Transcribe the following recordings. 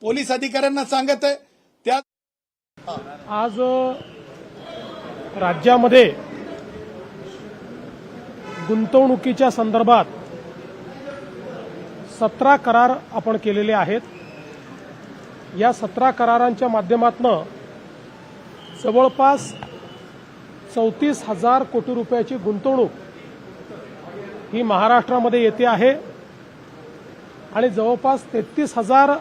Police अधिकाऱ्यांना सांगत आहे त्या आज राज्यामध्ये गुंतवणुकीच्या संदर्भात 17 करार आपण केलेले आहेत। या 17 करारांच्या माध्यमातून जवळपास 34,000 कोटी रुपयाची गुंतवणूक ही महाराष्ट्रामध्ये येते आहे आणि जवळपास 33,000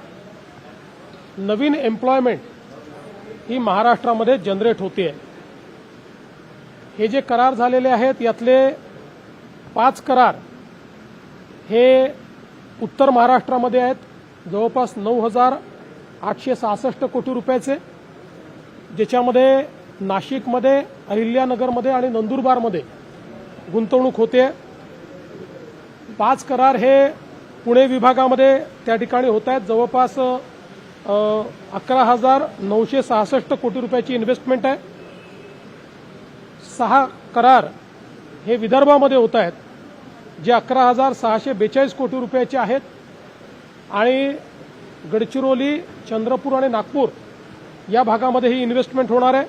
नवीन एम्प्लॉयमेंट ही महाराष्ट्रामध्ये जनरेट होते। हे जे करार झालेले आहेत यातले 5 करार हे उत्तर महाराष्ट्रामध्ये आहेत, जवळपास 9,866 कोटी रुपयाचे, ज्याच्यामध्ये नाशिकमध्ये, अहिल्यानगरमध्ये आणि नंदुरबारमध्ये गुंतवणूक होते। 5 करार हे पुणे विभागामध्ये त्या ठिकाणी होत आहेत, जवळपास 11,966 कोटी रुपयाची इन्व्हेस्टमेंट आहे। 6 करार हे विदर्भामध्ये होत आहेत, जे 11,642 कोटी रुपयाचे आहेत आणि गडचिरोली, चंद्रपूर आणि नागपूर या भागामध्ये ही इन्व्हेस्टमेंट होणार आहे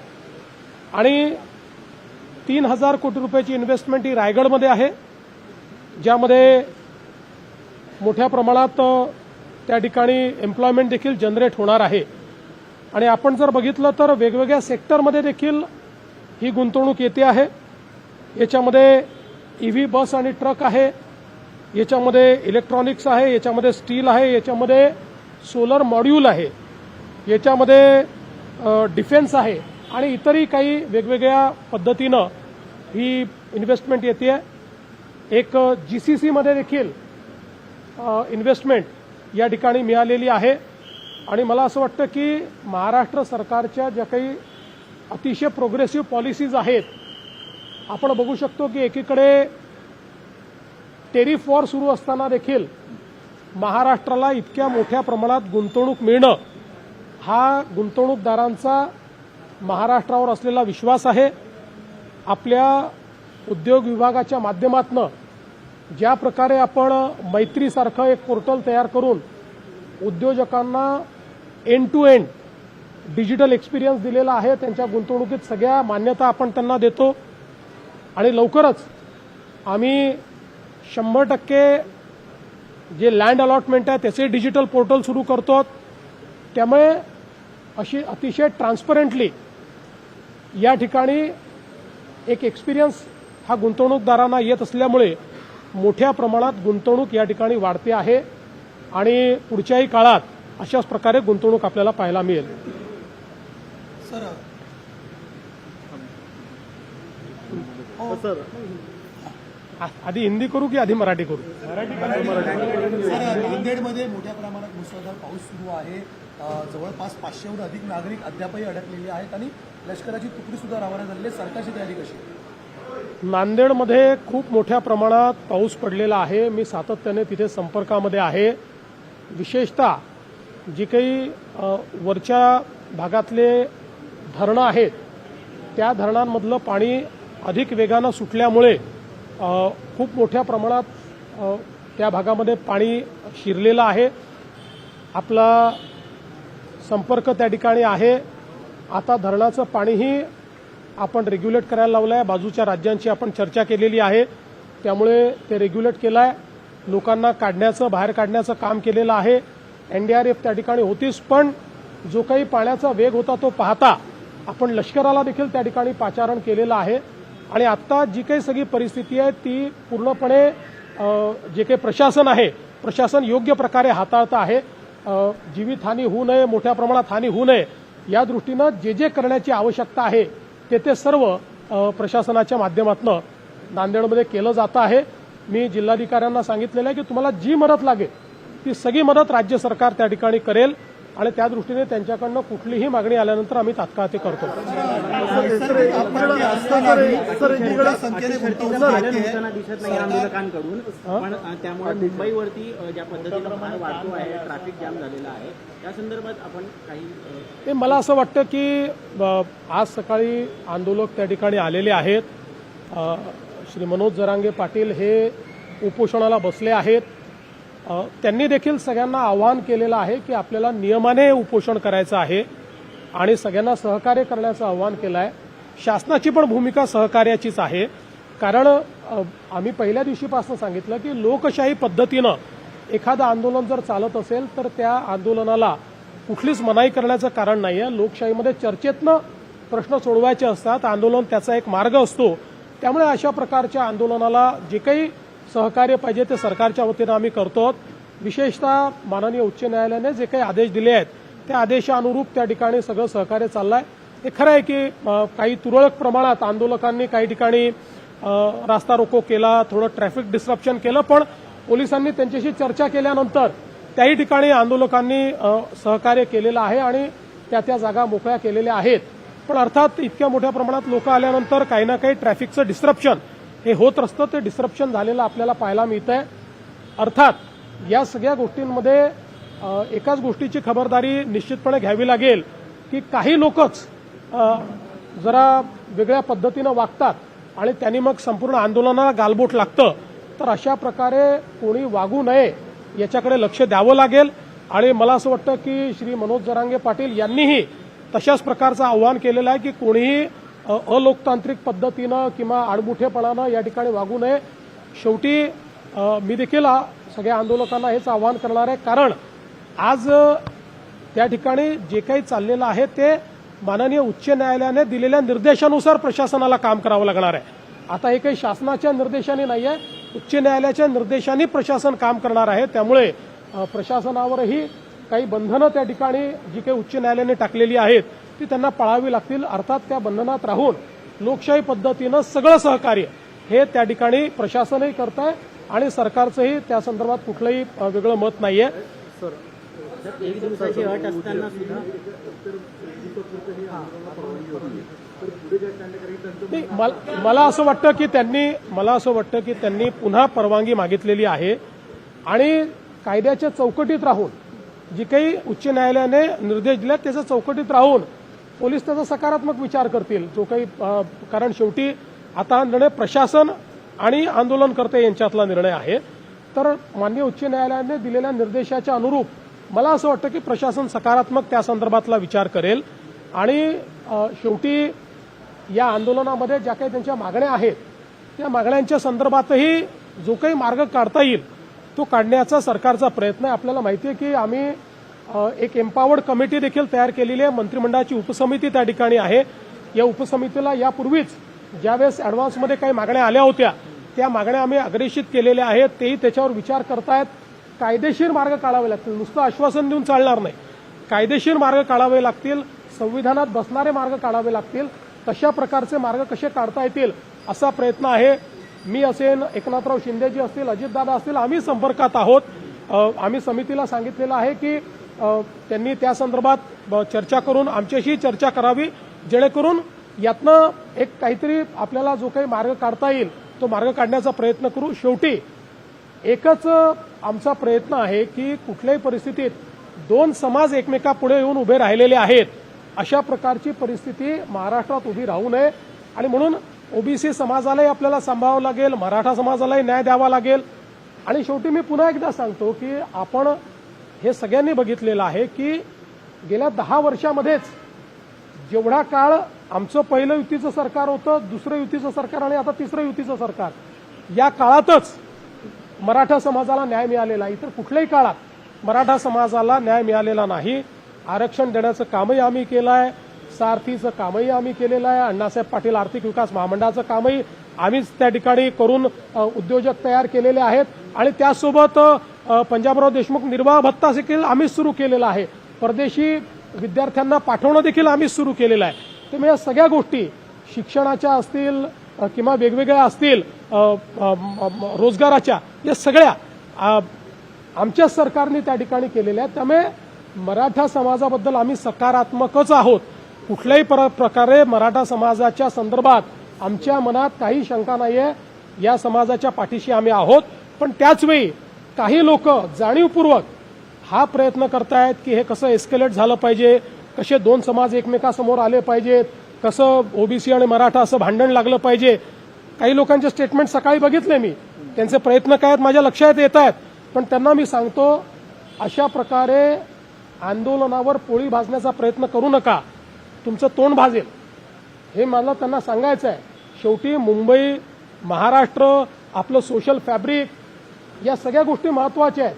आणि 3,000 कोटी रुपयाची इन्व्हेस्टमेंट ही रायगडमध्ये आहे, ज्यामध्ये मोठ्या प्रमाणात त्या ठिकाणी एम्प्लॉयमेंट देखील जनरेट होणार आहे। आणि आपण जर बघितलं तर वेगवेगळ्या सेक्टरमध्ये देखील ही गुंतवणूक येते आहे। याच्यामध्ये ईव्ही बस आणि ट्रक आहे, याच्यामध्ये इलेक्ट्रॉनिक्स आहे, याच्यामध्ये स्टील आहे, याच्यामध्ये सोलर मॉड्यूल आहे, याच्यामध्ये डिफेन्स आहे आणि इतरही काही वेगवेगळ्या पद्धतीनं ही इन्व्हेस्टमेंट येते। एक जीसीसीमध्ये देखील इन्व्हेस्टमेंट या ठिकाणी मिळालेली आहे आणि मला असं वाटतं की महाराष्ट्र सरकारच्या ज्या काही अतिशय प्रोग्रेसिव्ह पॉलिसीज आहेत, आपण बघू शकतो की एकीकडे टेरिफ वॉर सुरू असताना देखील महाराष्ट्राला इतक्या मोठ्या प्रमाणात गुंतवणूक मिळणं हा गुंतवणूकदारांचा महाराष्ट्रावर असलेला विश्वास आहे। आपल्या उद्योग विभागाच्या माध्यमातून ज्या प्रकारे आपण मैत्रीसारखं एक पोर्टल तयार करून उद्योजकांना end to end digital experience दिलेला आहे, त्यांच्या गुंतवणुकीत सगळ्या मान्यता आपण त्यांना देतो आणि लवकरच आम्ही 100% जे लँड अलॉटमेंट आहे त्याचे डिजिटल पोर्टल सुरू करतो। त्यामुळे अशी अतिशय ट्रान्सपरंटली या ठिकाणी एक एक्सपिरियन्स हा गुंतवणूकदारांना येत असल्यामुळे मोठ्या प्रमाणात गुंतवणूक या ठिकाणी वाढते आहे आणि पुढच्याही काळात अशाच प्रकारे गुंतवणूक आपल्याला पाहायला मिळेल। सर आधी हिंदी करू की आधी मराठी करू? नांदेडमध्ये मोठ्या प्रमाणात मुसळधार पाऊस सुरू आहे। जवळपास 500हून अधिक नागरिक अद्यापही अडकलेले आहेत आणि लष्कराची तुकडी सुद्धा रवाना झालेली आहे। सरकारची तयारी कशी? नांदेडमध्ये खूप मोठ्या प्रमाणात पाऊस पडलेला आहे। मी सातत्याने तिथे संपर्कामध्ये आहे। विशेषतः जी काही वरच्या भागातले धरणं आहेत त्या धरणांमधलं पाणी अधिक वेगानं सुटल्यामुळे खूप मोठ्या प्रमाणात त्या भागामध्ये पाणी शिरलेलं आहे। आपला संपर्क त्या ठिकाणी आहे। आता धरणाचं पाणीही आपण रेग्युलेट करायला लावलं आहे। बाजूच्या राज्यांची आपण चर्चा केलेली आहे, त्यामुळे ते रेग्युलेट केलं आहे। लोकांना काढण्याचं, बाहेर काढण्याचं काम केलेलं आहे। एनडीआरएफ त्या ठिकाणी होतीच, पण जो काही पाण्याचा वेग होता तो पाहता आपण लष्कराला देखील त्या ठिकाणी पाचारण केलेलं आहे आणि आता जी काही सगळी परिस्थिती आहे ती पूर्णपणे जे काही प्रशासन आहे, प्रशासन योग्य प्रकारे हाताळतं आहे। जीवितहानी होऊ नये, मोठ्या प्रमाणात हानी होऊ नये या दृष्टीनं जे जे करण्याची आवश्यकता आहे ते सर्व प्रशासनाच्या माध्यमातून नांदेडमध्ये केलं जातं आहे। मी जिल्हाधिकाऱ्यांना सांगितलेलं आहे की तुम्हाला जी मदत लागेल ती सगळी मदत राज्य सरकार त्या ठिकाणी करेल आणि त्या दृष्टीने त्यांच्याकडनं कुठलीही मागणी आल्यानंतर आम्ही तात्काळ ते करतो। दिसत नाही आंदोलकांकडून, पण त्यामुळे मुंबईवरती ज्या पद्धतीनं भार वाढतो आहे, ट्रॅफिक जाम झालेला आहे, या संदर्भात आपण काही मला असं वाटतं की आज सकाळी आंदोलक त्या ठिकाणी आलेले आहेत। श्री मनोज जरांगे पाटील हे उपोषणाला बसले आहेत त्यांनी देखील सगळ्यांना आवाहन केलेलं आहे की आपल्याला नियमाने उपोषण करायचं आहे आणि सगळ्यांना सहकार्य करण्याचं आवाहन केलं आहे. शासनाची पण भूमिका सहकार्याचीच आहे, कारण आम्ही पहिल्या दिवशीपासून सांगितलं की लोकशाही पद्धतीनं एखादं आंदोलन जर चालत असेल तर त्या आंदोलनाला कुठलीच मनाई करण्याचं कारण नाही आहे. लोकशाहीमध्ये चर्चेतनं प्रश्न सोडवायचे असतात, आंदोलन त्याचा एक मार्ग असतो. त्यामुळे अशा प्रकारच्या आंदोलनाला जे काही सहकार्य पाहिजे ते सरकारच्या वतीनं आम्ही करतो. विशेषतः माननीय उच्च न्यायालयाने जे काही आदेश दिले आहेत त्या आदेशानुरूप त्या ठिकाणी सगळं सहकार्य चाललंय. हे खरं आहे की काही तुरळक प्रमाणात आंदोलकांनी काही ठिकाणी रास्ता रोको केला, थोडं ट्रॅफिक डिस्ट्रप्शन केलं, पण पोलिसांनी त्यांच्याशी चर्चा केल्यानंतर त्याही ठिकाणी आंदोलकांनी सहकार्य केलेलं आहे आणि त्या जागा मोकळ्या केलेल्या आहेत. पण अर्थात इतक्या मोठ्या प्रमाणात लोक आल्यानंतर काही ना काही ट्रॅफिकचं डिस्ट्रप्शन हे होत असतं. ते डिस्ट्रप्शन झालेलं आपल्याला पाहायला मिळतंय. अर्थात या सगळ्या गोष्टींमध्ये एकाच गोष्टीची खबरदारी निश्चितपणे घ्यावी लागेल की काही लोकच जरा वेगळ्या पद्धतीनं वागतात आणि त्यांनी मग संपूर्ण आंदोलनाला गालबोट लागतं. तर अशा प्रकारे कोणी वागू नये याच्याकडे लक्ष द्यावं लागेल. आणि मला असं वाटतं की श्री मनोज जरांगे पाटील यांनीही तशाच प्रकारचं आव्हान केलेलं आहे की कोणीही अलोकतांत्रिक पद्धतीनं किंवा आडमुठेपणानं या ठिकाणी वागू नये. शेवटी मी देखील सगळ्या आंदोलकांना हेच आवाहन करणार आहे, कारण आज त्या ठिकाणी जे काही चाललेलं आहे ते माननीय उच्च न्यायालयाने दिलेल्या निर्देशानुसार प्रशासनाला काम करावं लागणार आहे. आता हे काही शासनाच्या निर्देशाने नाही आहे, उच्च न्यायालयाच्या निर्देशांनी प्रशासन काम करणार आहे. त्यामुळे प्रशासनावरही काही बंधनं त्या ठिकाणी जी काही उच्च न्यायालयाने टाकलेली आहेत ती त्यांना पाळावी लागतील. अर्थात त्या बंधनात राहून लोकशाही पद्धतीनं सगळं सहकार्य हे त्या ठिकाणी प्रशासनही करत आहे आणि सरकारचंही त्या संदर्भात कुठलंही वेगळं मत नाहीये. एक दिवसाची अट असताना सुद्धा मला असं वाटतं की त्यांनी पुन्हा परवानगी मागितलेली आहे आणि कायद्याच्या चौकटीत राहून जी काही उच्च न्यायालयाने निर्देश दिले त्याच्या चौकटीत राहून पोलीस त्याचा सकारात्मक विचार करतील. जो काही कारण शेवटी आता हा निर्णय प्रशासन आणि आंदोलनकर्ते यांच्यातला निर्णय आहे. तर माननीय उच्च न्यायालयाने दिलेल्या निर्देशाच्या अनुरूप मला असं वाटतं की प्रशासन सकारात्मक त्या संदर्भातला विचार करेल आणि शेवटी या आंदोलनामध्ये ज्या काही त्यांच्या मागण्या आहेत त्या मागण्यांच्या संदर्भातही जो काही मार्ग काढता येईल तो काढण्याचा सरकारचा प्रयत्न आहे. आपल्याला माहिती आहे की आम्ही एक एम्पावर्ड कमिटी देखील तयार केलेली आहे. मंत्रिमंडळाची उपसमिती त्या ठिकाणी आहे. या उपसमितीला यापूर्वीच ज्यावेळेस ऍडव्हान्समध्ये काही मागण्या आल्या होत्या त्या मागण्या आम्ही अग्रेषित केलेल्या आहेत. तेही त्याच्यावर विचार करतायत. कायदेशीर मार्ग काढावे लागतील, नुसतं आश्वासन देऊन चालणार नाही. कायदेशीर मार्ग काढावे लागतील, संविधानात बसणारे मार्ग काढावे लागतील. तशा प्रकारचे मार्ग कसे काढता येतील असा प्रयत्न आहे. मी असेल, एकनाथराव शिंदेजी असतील, अजितदादा असतील, आम्ही संपर्कात आहोत. आम्ही समितीला सांगितलेलं आहे की त्यांनी त्या संदर्भात चर्चा करून आमच्याशी चर्चा करावी, जेणेकरून यातनं एक काहीतरी आपल्याला जो काही मार्ग काढता येईल तो मार्ग काढण्याचा प्रयत्न करू. शेवटी एकच आमचा प्रयत्न आहे की कुठल्याही परिस्थितीत दोन समाज एकमेकापुढे येऊन उभे राहिलेले आहेत अशा प्रकारची परिस्थिती महाराष्ट्रात उभी राहू नये. आणि म्हणून ओबीसी समाजालाही आपल्याला सांभाळावं लागेल, मराठा समाजालाही न्याय द्यावा लागेल. आणि शेवटी मी पुन्हा एकदा सांगतो की आपण हे सगळ्यांनी बघितलेलं आहे की गेल्या 10 वर्षामध्येच जेवढा काळ आमचं पहिलं युतीचं सरकार होतं, दुसरं युतीचं सरकार आणि आता तिसरं युतीचं सरकार, या काळातच मराठा समाजाला न्याय मिळालेला आहे. इतर कुठल्याही काळात मराठा समाजाला न्याय मिळालेला नाही. आरक्षण देण्याचं कामही आम्ही केलं आहे, सारथीचं कामही आम्ही केलेलं आहे, अण्णासाहेब पाटील आर्थिक विकास महामंडळाचं कामही आम्हीच त्या ठिकाणी करून उद्योजक तयार केलेले आहेत. आणि त्यासोबत पंजाबराव देशमुख निर्वाह भत्ता देखील आम्हीच सुरू केलेला आहे. परदेशी विद्यार्थ्यांना पाठवणं देखील आम्हीच सुरू केलेलं आहे. त्यामुळे या सगळ्या गोष्टी शिक्षणाच्या असतील किंवा वेगवेगळ्या असतील रोजगाराच्या, या सगळ्या आमच्याच सरकारने त्या ठिकाणी केलेल्या आहेत. त्यामुळे मराठा समाजाबद्दल आम्ही सकारात्मकच आहोत. कुठल्याही प्रकारे मराठा समाजाच्या संदर्भात आमच्या मनात काही शंका नाहीये. या समाजाच्या पाठीशी आम्ही आहोत. पण त्याचवेळी काही लोक जाणीवपूर्वक हा प्रयत्न करतायत की हे कसं एस्केलेट झालं पाहिजे, कसे दोन समाज एकमेकासमोर आले पाहिजेत, कसं ओबीसी आणि मराठा असं भांडण लागलं पाहिजे. काही लोकांचे स्टेटमेंट सकाळी बघितले मी, त्यांचे प्रयत्न काय आहेत माझ्या लक्षात येत आहेत. पण त्यांना मी सांगतो, अशा प्रकारे आंदोलनावर पोळी भाजण्याचा प्रयत्न करू नका, तुमचं तोंड भाजेल, हे मला त्यांना सांगायचं आहे. शेवटी मुंबई, महाराष्ट्र, आपलं सोशल फॅब्रिक, या सगळ्या गोष्टी महत्त्वाच्या आहेत.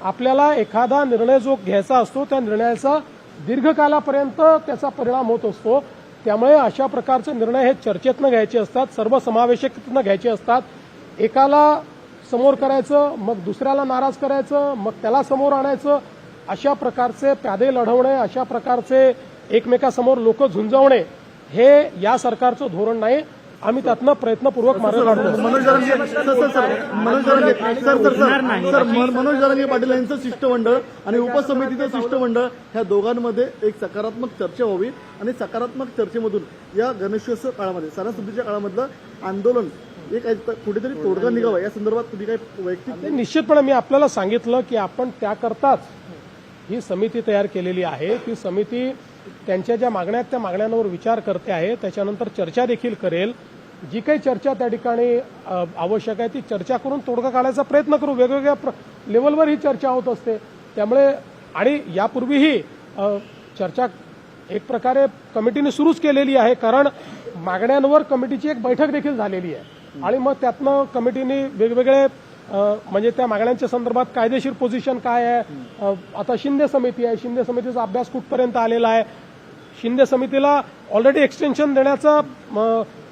आपल्याला एखादा निर्णय जो घ्यायचा असतो त्या निर्णयाचा दीर्घकालापर्यंत त्याचा परिणाम होत असतो. त्यामुळे अशा प्रकारचे निर्णय हे चर्चेतनं घ्यायचे असतात, सर्वसमावेशकतेनं घ्यायचे असतात. एकाला समोर करायचं, मग दुसऱ्याला नाराज करायचं, मग त्याला समोर आणायचं, अशा प्रकारचे प्यादे लढवणे, अशा प्रकारचे एकमेकासमोर लोक झुंजवणे, हे या सरकारचं धोरण नाही. आम्ही त्यातनं प्रयत्नपूर्वक मार्ग काढतो. मनोज जरांगे पाटील यांचं शिष्टमंडळ आणि उपसमितीचं शिष्टमंडळ ह्या दोघांमध्ये एक सकारात्मक चर्चा व्हावी आणि सकारात्मक चर्चेमधून या गणेशोत्सव काळामध्ये सणासुदीच्या काळामधलं आंदोलन एक कुठेतरी तोडगा निघावा या संदर्भात तुम्ही काही वैयक्तिक निश्चितपणे मी आपल्याला सांगितलं की आपण त्याकरताच ही समिती तयार केलेली आहे. ती समिती त्यांच्या ज्या मागण्या आहेत त्या मागण्यांवर विचार करते आहे, त्याच्यानंतर चर्चा देखील करेल. जी काही चर्चा त्या ठिकाणी आवश्यक आहे ती चर्चा करून तोडगा काढायचा प्रयत्न करू. वेगवेगळ्या लेवलवर ही चर्चा होत असते. त्यामुळे आणि यापूर्वीही चर्चा एक प्रकारे कमिटीने सुरूच केलेली आहे, कारण मागण्यांवर कमिटीची एक बैठक देखील झालेली आहे आणि मग त्यातनं कमिटीने वेगवेगळे म्हणजे त्या मागण्यांच्या संदर्भात कायदेशीर पोझिशन काय आहे. आता शिंदे समिती आहे, शिंदे समितीचा अभ्यास कुठपर्यंत आलेला आहे. शिंदे समितीला ऑलरेडी एक्सटेन्शन देण्याचा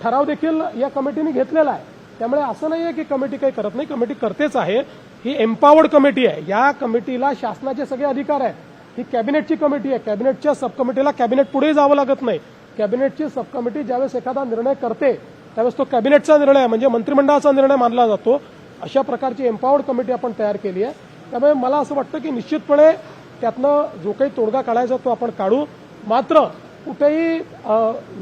ठराव देखील या कमिटीने घेतलेला आहे. त्यामुळे असं नाही आहे की कमिटी काही करत नाही, कमिटी करतेच आहे. ही एम्पावर्ड कमिटी आहे. या कमिटीला शासनाचे सगळे अधिकार आहेत. ही कॅबिनेटची कमिटी आहे. कॅबिनेटच्या सब कमिटीला कॅबिनेट पुढे जावं लागत नाही. कॅबिनेटची सब कमिटी ज्यावेळेस एखादा निर्णय करते त्यावेळेस तो कॅबिनेटचा निर्णय म्हणजे मंत्रिमंडळाचा निर्णय मानला जातो. अशा प्रकारची एम्पावर्ड कमिटी आपण तयार केली आहे. त्यामुळे मला असं वाटतं की निश्चितपणे त्यातनं जो काही तोडगा काढायचा तो आपण काढू. मात्र कुठेही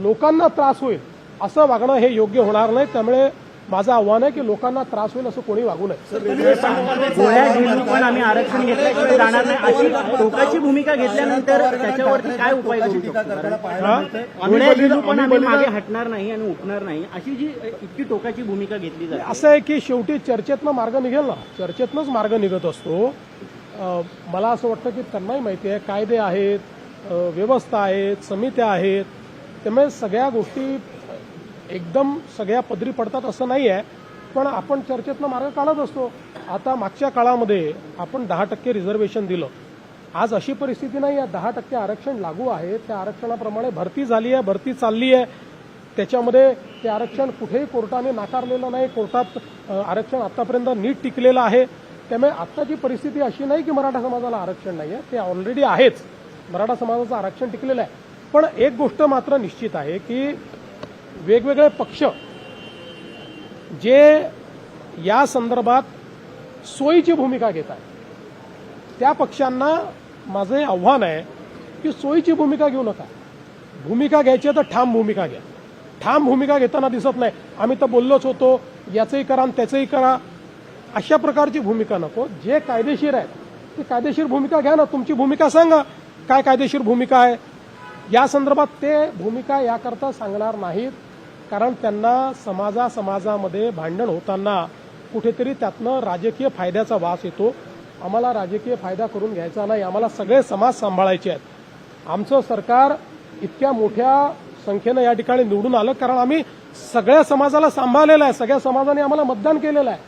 लोकांना त्रास होईल असं वागणं हे योग्य होणार नाही. त्यामुळे माझं आव्हान आहे की लोकांना त्रास होईल असं कोणी वागू नये. गोळ्या घेऊन पण आम्ही आरक्षण घेतल्याशिवाय जाणार नाही अशी टोकाची भूमिका घेतल्यानंतर त्याच्यावरती काय उपाय करू शकतो? गोळ्या घेऊन पण आम्ही मागे हटणार नाही आणि उठणार नाही अशी जी इतकी टोकाची भूमिका घेतली जाते. असं आहे की शेवटी चर्चेतनं मार्ग निघेल ना, चर्चेतनंच मार्ग निघत असतो. मला असं वाटतं की त्यांनाही माहिती आहे कायदे आहेत, व्यवस्था आहेत, समित्या आहेत. त्यामुळे सगळ्या गोष्टी एकदम सगळ्या पदरी पडतात असं नाही आहे, पण आपण चर्चेतनं मार्ग काढत असतो. आता मागच्या काळामध्ये आपण 10% रिझर्वेशन दिलं. आज अशी परिस्थिती नाही आहे. 10% आरक्षण लागू आहे. त्या आरक्षणाप्रमाणे भरती झाली आहे, भरती चालली आहे. त्याच्यामध्ये ते आरक्षण कुठेही कोर्टाने नाकारलेलं नाही. कोर्टात आरक्षण आतापर्यंत नीट टिकलेलं आहे. त्यामुळे आत्ताची परिस्थिती अशी नाही की मराठा समाजाला आरक्षण नाही आहे. ते ऑलरेडी आहेच. मराठा समाजाचं आरक्षण टिकलेलं आहे. पण एक गोष्ट मात्र निश्चित आहे की वेगवेगळे पक्ष जे या संदर्भात सोयीची भूमिका घेत आहेत त्या पक्षांना माझं आव्हान आहे की सोयीची भूमिका घेऊ नका. भूमिका घ्यायची तर ठाम भूमिका घ्या. ठाम भूमिका घेताना दिसत नाही. आम्ही तर बोललोच होतो, याचंही करा आणि त्याचंही करा, अशा प्रकारची भूमिका नको. जे कायदेशीर आहे ती कायदेशीर भूमिका घ्या ना. तुमची भूमिका सांगा, काय कायदेशीर भूमिका आहे. या संदर्भात ते भूमिका याकरता सांगणार नाहीत, कारण त्यांना समाजामध्ये भांडण होताना कुठेतरी त्यातनं राजकीय फायद्याचा वास येतो. आम्हाला राजकीय फायदा करून घ्यायचा नाही. आम्हाला सगळे समाज सांभाळायचे आहेत. आमचं सरकार इतक्या मोठ्या संख्येनं या ठिकाणी निवडून आलं कारण आम्ही सगळ्या समाजाला सांभाळलेलं आहे. सगळ्या समाजाने आम्हाला मतदान केलेलं आहे.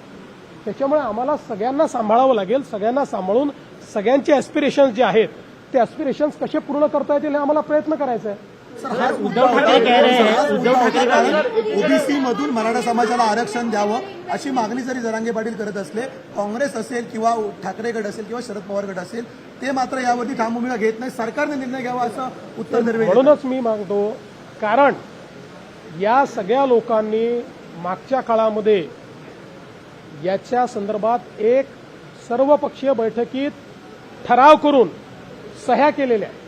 त्याच्यामुळे आम्हाला सगळ्यांना सांभाळावं लागेल. सगळ्यांना सांभाळून सगळ्यांचे ॲस्पिरेशन्स जे आहेत ते ॲस्पिरेशन्स कसे पूर्ण करता येतील हे आम्हाला प्रयत्न करायचा आहे. उद्धव ठाकरे कह रहे हैं, उद्धव ठाकरे ओबीसी मधून मराठा समाजाला आरक्षण द्यावं अशी मागणी जरी जरांगे पाटील करत असले, काँग्रेस असेल किंवा ठाकरे गट असेल किंवा शरद पवार गट असेल ते मात्र यावरती ठाम भूमिका घेत नाही. सरकारने निर्णय घ्यावा असं उत्तर निर्वेद. म्हणूनच मी मागतो, कारण या सगळ्या लोकांनी मागच्या काळामध्ये याच्या संदर्भात एक सर्वपक्षीय बैठकीत ठराव करून सह्या केलेल्या आहेत.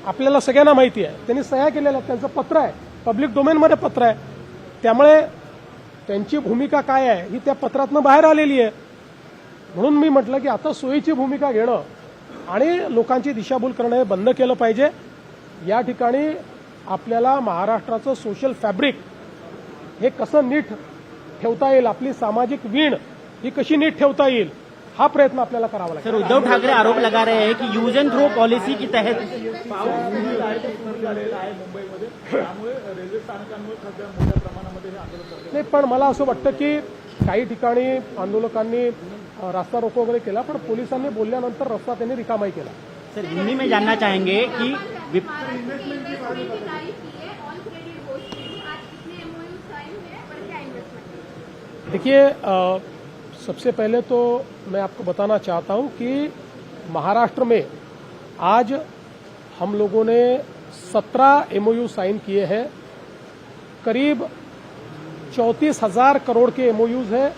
आपल्याला सगळ्यांना माहिती आहे. त्यांनी सह्या केलेल्या आहेत. त्यांचं पत्र आहे, पब्लिक डोमेनमध्ये पत्र आहे. त्यामुळे त्यांची भूमिका काय आहे ही त्या पत्रातनं बाहेर आलेली आहे. म्हणून मी म्हटलं की आता सोयीची भूमिका घेणं आणि लोकांची दिशाभूल करणं हे बंद केलं पाहिजे. या ठिकाणी आपल्याला महाराष्ट्राचं सोशल फॅब्रिक हे कसं नीट ठेवता येईल, आपली सामाजिक वीण ही कशी नीट ठेवता येईल, हा प्रयत्न आपल्याला करावा लागेल. सर, उद्धव ठाकरे आरोप लगा रहे हैं कि यूज एंड थ्रो पॉलिसी के तहत नाही, पण मला असं वाटतं की काही ठिकाणी आंदोलकांनी रास्ता रोको वगैरे केला, पण पोलिसांनी बोलल्यानंतर रस्ता त्यांनी रिकामाही केला. सर, हिंदी में जानना चाहेंगे कि देखिए, सबसे पहले तो मैं आपको बताना चाहता हूं कि महाराष्ट्र में आज हम लोगों ने 17 एमओयू साइन किए हैं. करीब 34,000 करोड़ के एमओयूज हैं.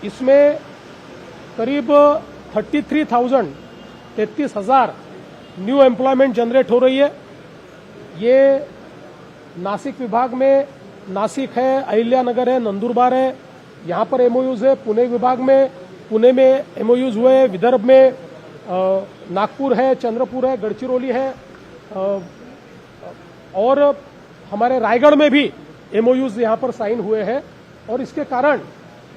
इसमें करीब 33,000 न्यू एम्प्लॉयमेंट जनरेट हो रही है. ये नासिक विभाग में नासिक है, अहिल्यानगर है, नंदुरबार है, यहाँ पर एमओयूज है. पुणे विभाग में पुणे में एमओयूज हुए. विदर्भ में नागपुर है, चंद्रपुर है, गढ़चिरौली है, और हमारे रायगढ़ में भी एमओयूज यहाँ पर साइन हुए हैं. और इसके कारण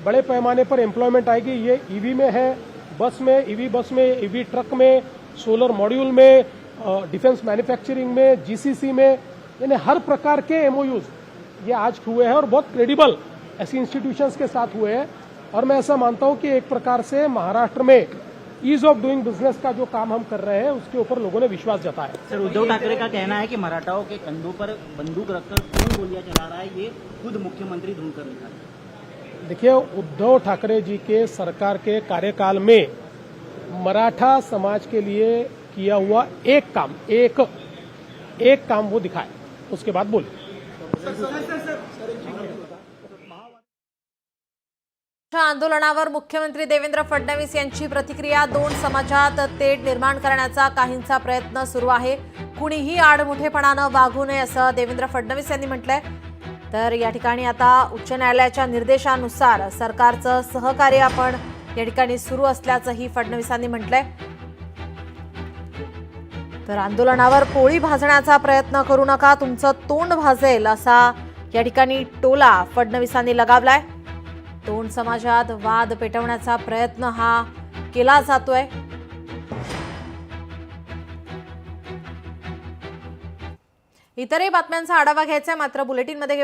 बड़े पैमाने पर एम्प्लॉयमेंट आएगी. ये ईवी में है, बस में, ईवी बस में, ईवी ट्रक में, सोलर मॉड्यूल में, डिफेंस मैन्युफैक्चरिंग में, जीसीसी में, यानी हर प्रकार के एमओयूज ये आज हुए हैं और बहुत क्रेडिबल ऐसी इंस्टीट्यूशंस के साथ हुए हैं. और मैं ऐसा मानता हूं कि एक प्रकार से महाराष्ट्र में ईज ऑफ डूइंग बिजनेस का जो काम हम कर रहे हैं उसके ऊपर लोगों ने विश्वास जताया. सर, उद्धव ठाकरे का कहना है कि मराठाओं के कंधों पर बंदूक रखकर कौन गोलियां चला रहा है, ये खुद मुख्यमंत्री ढूंढ कर निकाले. देखिए, उद्धव ठाकरे जी के सरकार के कार्यकाल में मराठा समाज के लिए किया हुआ एक काम वो दिखाए, उसके बाद बोले. आंदोलनावर मुख्यमंत्री देवेंद्र फडणवीस यांची प्रतिक्रिया. 2 समाजात तेढ निर्माण करण्याचा काहींचा प्रयत्न सुरू आहे. कुणीही आडमुठेपणानं वागू नये असं देवेंद्र फडणवीस यांनी म्हटलंय. तर या ठिकाणी आता उच्च न्यायालयाच्या निर्देशानुसार सरकारचं सहकार्य आपण या ठिकाणी सुरू असल्याचंही फडणवीसांनी म्हटलंय. तर आंदोलनावर पोळी भाजण्याचा प्रयत्न करू नका, तुमचं तोंड भाजेल असा या ठिकाणी टोला फडणवीसांनी लगावलाय. 2 समाजात वाद पेटवण्याचा प्रयत्न हा केला जातोय. इतरही बातम्यांचा आढावा घ्यायचा, मात्र बुलेटिनमध्ये